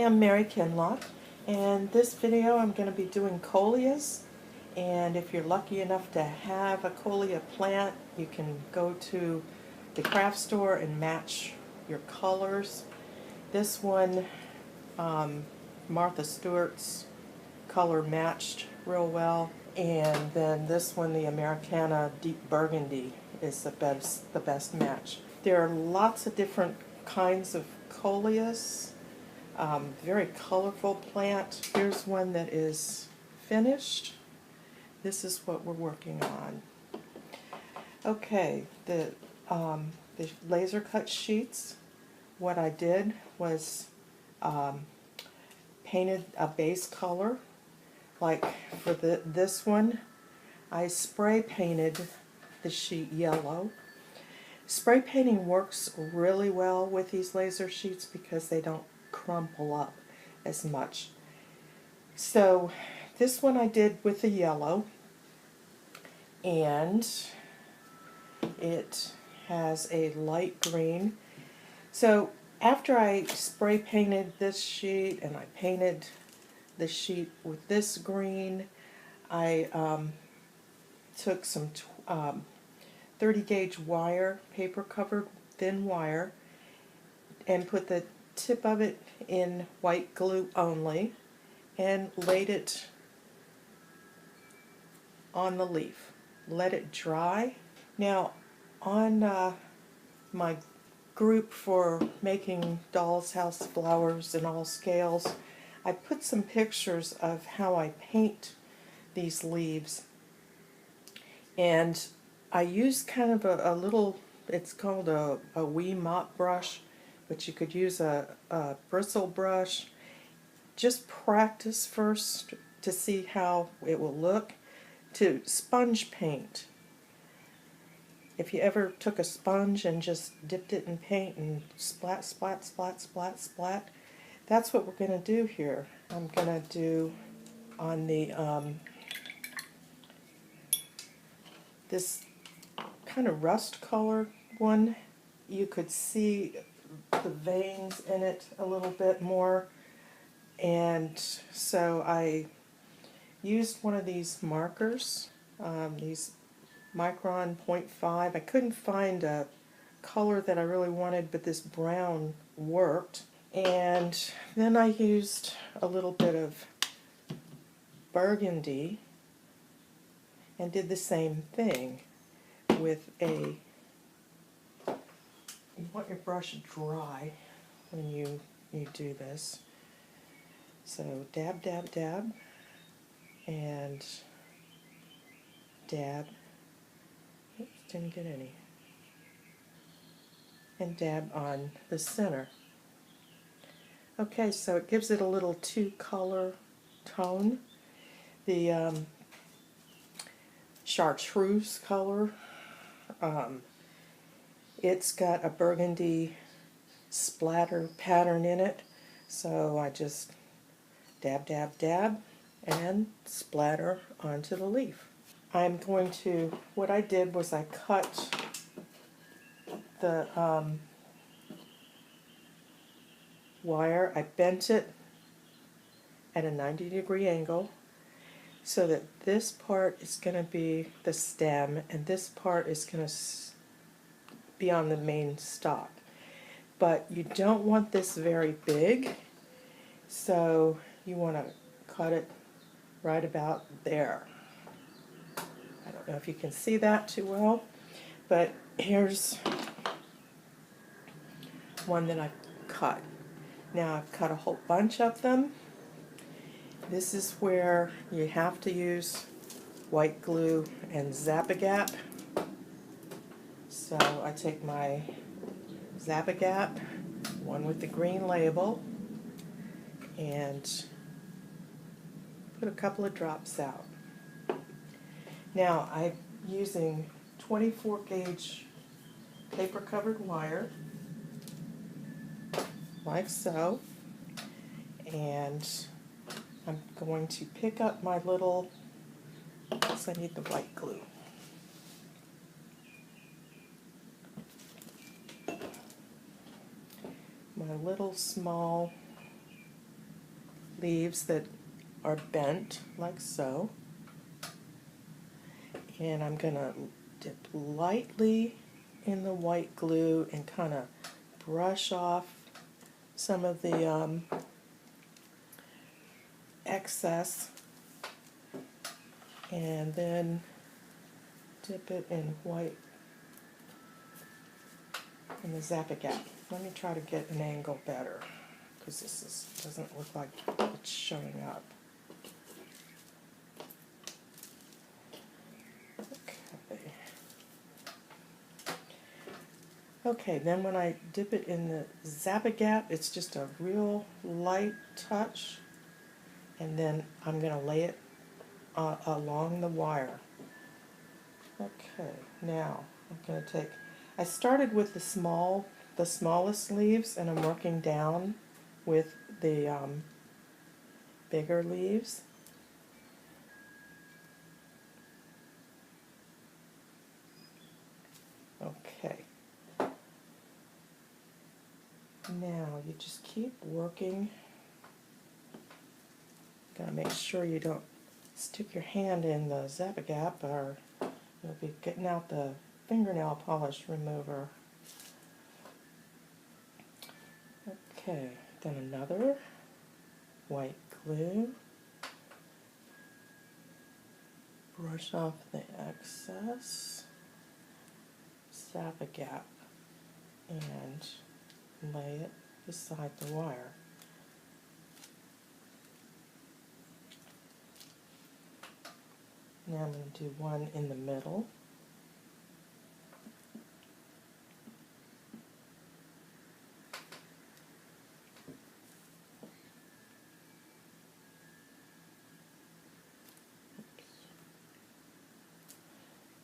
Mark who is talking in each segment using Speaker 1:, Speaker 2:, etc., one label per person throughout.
Speaker 1: am Mary Kinlock, and this video I'm going to be doing Coleus. And if you're lucky enough to have a Coleus plant, you can go to the craft store and match your colors. This one, Martha Stewart's color matched real well, and then this one, the Americana Deep Burgundy, is the best match. There are lots of different kinds of Coleus. Very colorful plant. Here's one that is finished. This is what we're working on. Okay, the laser cut sheets. What I did was painted a base color. Like for this one, I spray painted the sheet yellow. Spray painting works really well with these laser sheets because they don't crumple up as much. So this one I did with the yellow, and it has a light green. So after I spray painted this sheet and I painted the sheet with this green, I took some 30 gauge wire, paper covered thin wire, and put the tip of it in white glue only and laid it on the leaf. Let it dry. Now on my group for making doll's house flowers in all scales, I put some pictures of how I paint these leaves, and I used kind of a little, it's called a wee mop brush, but you could use a bristle brush. Just practice first to see how it will look. To sponge paint. If you ever took a sponge and just dipped it in paint and splat, splat, splat, splat, splat, that's what we're going to do here. I'm going to do on the this kind of rust color one, you could see the veins in it a little bit more, and so I used one of these markers, these Micron 0.5. I couldn't find a color that I really wanted, but this brown worked. And then I used a little bit of burgundy and did the same thing with a, you want your brush dry when you do this. So dab, dab, dab, and dab. Oops, didn't get any. And dab on the center. Okay, so it gives it a little two-color tone. The chartreuse color, it's got a burgundy splatter pattern in it, so I just dab, dab, dab, and splatter onto the leaf. I'm going to, what I did was I cut the wire, I bent it at a 90-degree angle so that this part is going to be the stem and this part is going to be on the main stalk. But you don't want this very big, so you want to cut it right about there. I don't know if you can see that too well, but here's one that I've cut. Now I've cut a whole bunch of them. This is where you have to use white glue and Zap-A-Gap. So I take my Zap-A-Gap, one with the green label, and put a couple of drops out. Now I'm using 24 gauge paper covered wire, like so, and I'm going to pick up my little, I need the white glue. My little small leaves that are bent like so. And I'm going to dip lightly in the white glue and kind of brush off some of the excess, and then dip it in white in the Zap-A-Gap. Let me try to get an angle better, because doesn't look like it's showing up. Okay. Okay, then when I dip it in the Zap-A-Gap, it's just a real light touch, and then I'm going to lay it along the wire. Okay, now I'm going to take, I started with the smallest leaves, and I'm working down with the bigger leaves. Okay. Now you just keep working. Gotta make sure you don't stick your hand in the Zap-A-Gap, or you'll be getting out the fingernail polish remover. Okay, then another white glue. Brush off the excess. Zap-A-Gap and lay it beside the wire. Now I'm going to do one in the middle.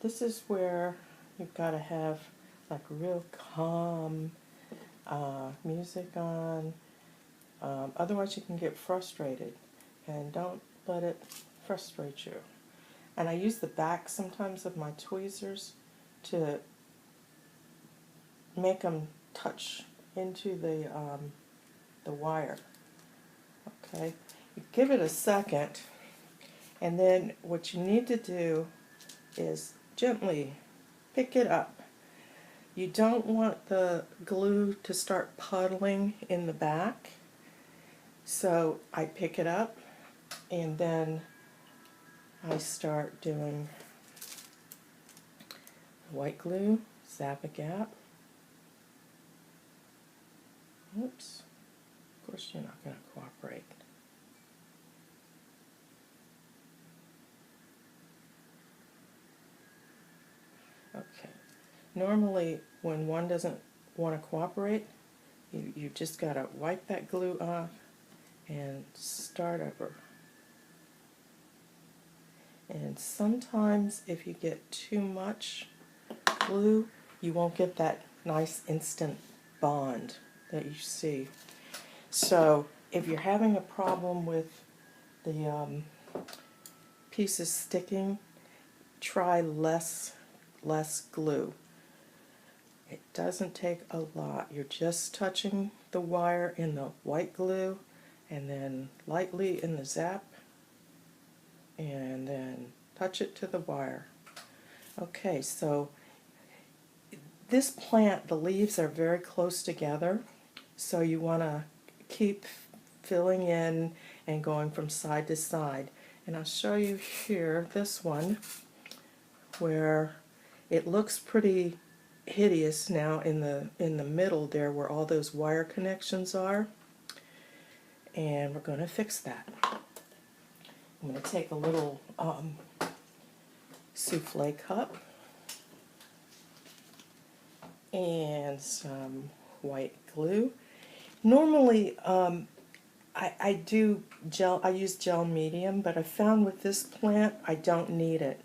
Speaker 1: This is where you've got to have like real calm music on. Otherwise you can get frustrated, and don't let it frustrate you. And I use the back sometimes of my tweezers to make them touch into the wire. Okay, you give it a second, and then what you need to do is gently pick it up. You don't want the glue to start puddling in the back, so I pick it up and then I start doing white glue, Zap-A-Gap. Oops, of course you're not going to cooperate. Okay, normally when one doesn't want to cooperate, you just got to wipe that glue off and start over. And sometimes if you get too much glue, you won't get that nice instant bond that you see. So if you're having a problem with the pieces sticking, try less glue. It doesn't take a lot. You're just touching the wire in the white glue, and then lightly in the Zap, and then touch it to the wire. Okay, so this plant, the leaves are very close together, so you want to keep filling in and going from side to side. And I'll show you here this one where it looks pretty hideous now in the middle there where all those wire connections are, and we're going to fix that. I'm going to take a little souffle cup and some white glue. Normally I use gel medium, but I found with this plant I don't need it.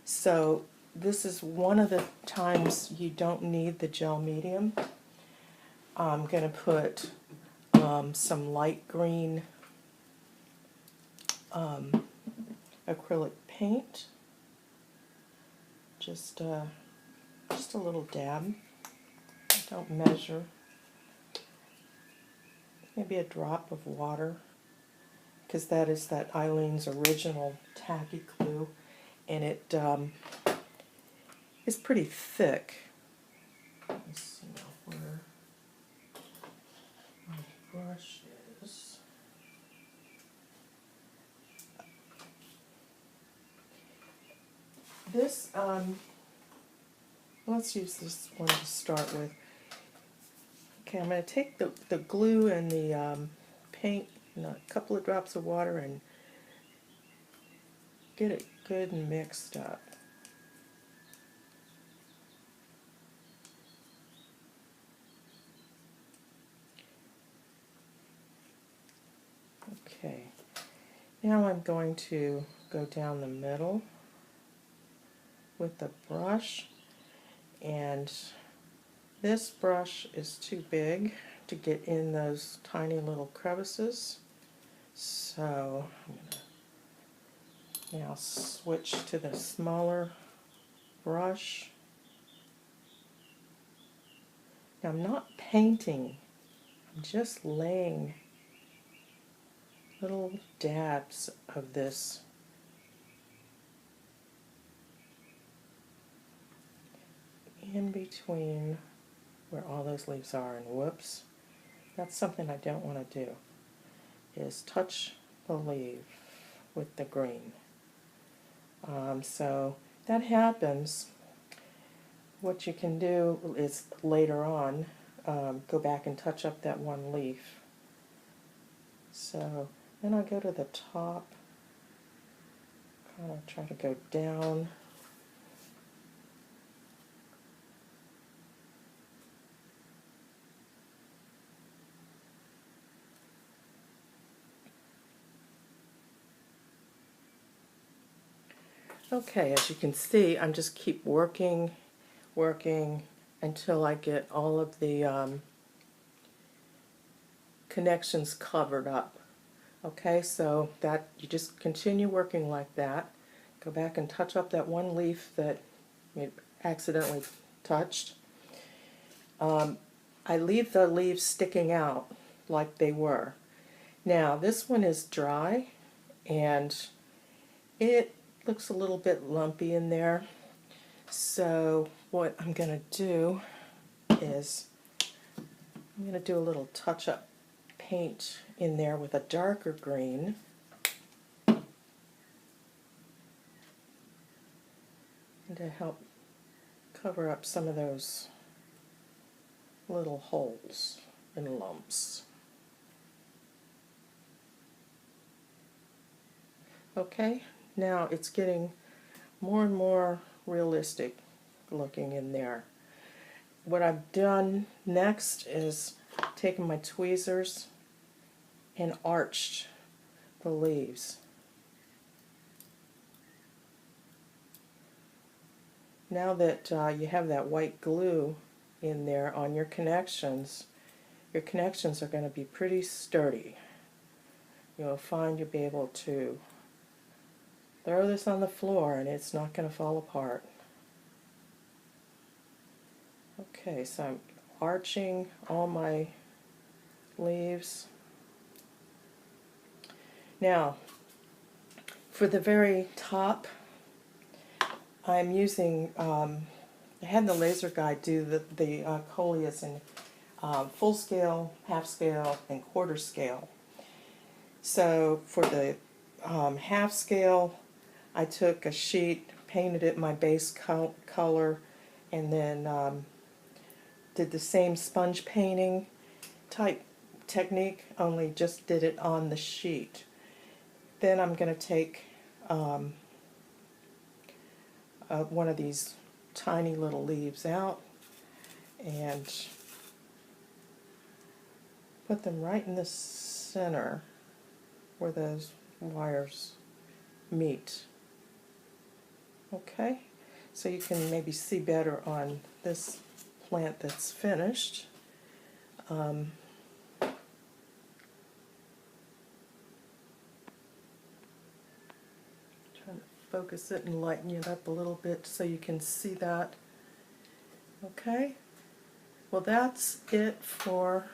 Speaker 1: So this is one of the times you don't need the gel medium. I'm going to put some light green acrylic paint, just a little dab. Don't measure. Maybe a drop of water, because that is that Eileen's original tacky glue, and it is pretty thick. Let's see now where my brush is. This, let's use this one to start with. Okay, I'm going to take the glue and the paint and a couple of drops of water and get it good and mixed up. Okay, now I'm going to go down the middle with the brush, and this brush is too big to get in those tiny little crevices, so I'm going to now switch to the smaller brush. Now I'm not painting, I'm just laying little dabs of this in between where all those leaves are, and whoops, that's something I don't want to do, is touch the leaf with the green. So that happens. What you can do is later on go back and touch up that one leaf. So then I'll go to the top, kind of try to go down. Okay, as you can see, I'm just keep working until I get all of the connections covered up. Okay, so that you just continue working like that. Go back and touch up that one leaf that you accidentally touched. I leave the leaves sticking out like they were. Now this one is dry and it looks a little bit lumpy in there. So what I'm going to do is I'm going to do a little touch-up paint in there with a darker green. And to help cover up some of those little holes and lumps. Okay, now it's getting more and more realistic looking in there. What I've done next is taken my tweezers and arched the leaves. Now that you have that white glue in there on your connections are going to be pretty sturdy. You'll find you'll be able to throw this on the floor and it's not going to fall apart. Okay, so I'm arching all my leaves. Now, for the very top, I'm using, I had the laser guy do the coleus in full scale, half scale, and quarter scale. So for the half scale, I took a sheet, painted it my base color, and then did the same sponge painting type technique, only just did it on the sheet. Then I'm going to take one of these tiny little leaves out and put them right in the center where those wires meet. Okay, so you can maybe see better on this plant that's finished. Trying to focus it and lighten it up a little bit so you can see that. Okay, well that's it for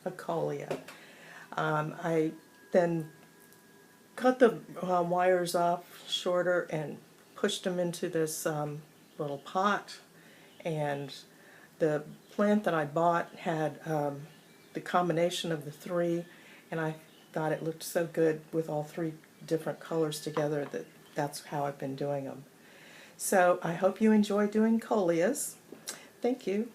Speaker 1: a coleus. I then cut the wires off shorter and pushed them into this little pot, and the plant that I bought had the combination of the three, and I thought it looked so good with all three different colors together that that's how I've been doing them. So I hope you enjoy doing Coleus. Thank you.